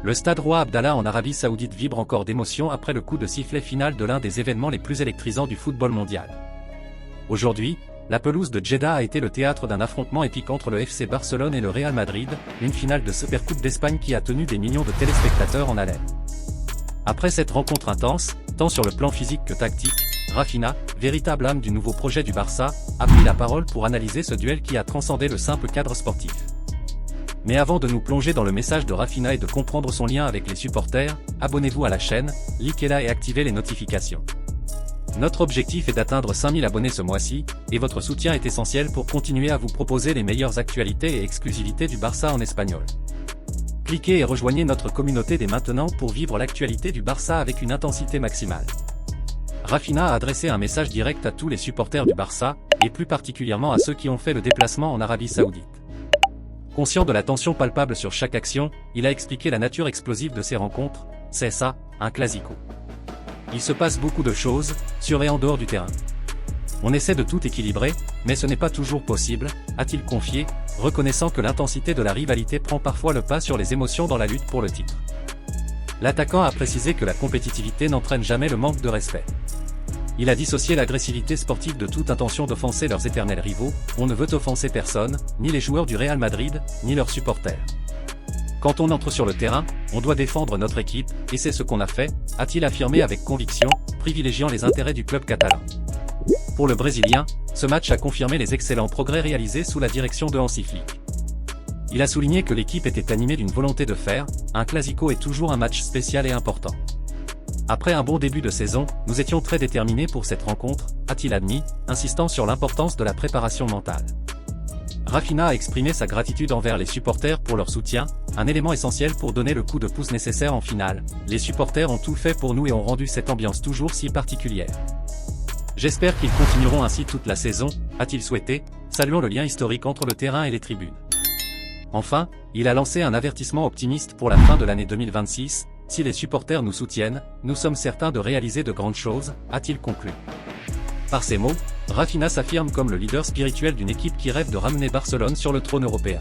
le stade Roi Abdallah en Arabie Saoudite vibre encore d'émotion après le coup de sifflet final de l'un des événements les plus électrisants du football mondial. Aujourd'hui, la pelouse de Jeddah a été le théâtre d'un affrontement épique entre le FC Barcelone et le Real Madrid, une finale de Supercoupe d'Espagne qui a tenu des millions de téléspectateurs en haleine. Après cette rencontre intense, tant sur le plan physique que tactique, Raphinha, véritable âme du nouveau projet du Barça, a pris la parole pour analyser ce duel qui a transcendé le simple cadre sportif. Mais avant de nous plonger dans le message de Raphinha et de comprendre son lien avec les supporters, abonnez-vous à la chaîne, likez-la et activez les notifications. Notre objectif est d'atteindre 5000 abonnés ce mois-ci, et votre soutien est essentiel pour continuer à vous proposer les meilleures actualités et exclusivités du Barça en espagnol. Cliquez et rejoignez notre communauté dès maintenant pour vivre l'actualité du Barça avec une intensité maximale. Raphinha a adressé un message direct à tous les supporters du Barça, et plus particulièrement à ceux qui ont fait le déplacement en Arabie Saoudite. Conscient de la tension palpable sur chaque action, il a expliqué la nature explosive de ces rencontres. C'est ça, un classico. Il se passe beaucoup de choses, sur et en dehors du terrain. On essaie de tout équilibrer, mais ce n'est pas toujours possible, a-t-il confié, reconnaissant que l'intensité de la rivalité prend parfois le pas sur les émotions dans la lutte pour le titre. L'attaquant a précisé que la compétitivité n'entraîne jamais le manque de respect. Il a dissocié l'agressivité sportive de toute intention d'offenser leurs éternels rivaux. On ne veut offenser personne, ni les joueurs du Real Madrid, ni leurs supporters. Quand on entre sur le terrain, on doit défendre notre équipe, et c'est ce qu'on a fait, a-t-il affirmé avec conviction, privilégiant les intérêts du club catalan. Pour le Brésilien, ce match a confirmé les excellents progrès réalisés sous la direction de Hansi Flick. Il a souligné que l'équipe était animée d'une volonté de faire, un classico est toujours un match spécial et important. Après un bon début de saison, nous étions très déterminés pour cette rencontre, a-t-il admis, insistant sur l'importance de la préparation mentale. Raphinha a exprimé sa gratitude envers les supporters pour leur soutien, un élément essentiel pour donner le coup de pouce nécessaire en finale. Les supporters ont tout fait pour nous et ont rendu cette ambiance toujours si particulière. J'espère qu'ils continueront ainsi toute la saison, a-t-il souhaité, saluant le lien historique entre le terrain et les tribunes. Enfin, il a lancé un avertissement optimiste pour la fin de l'année 2026, si les supporters nous soutiennent, nous sommes certains de réaliser de grandes choses, a-t-il conclu. Par ces mots, Raphinha s'affirme comme le leader spirituel d'une équipe qui rêve de ramener Barcelone sur le trône européen.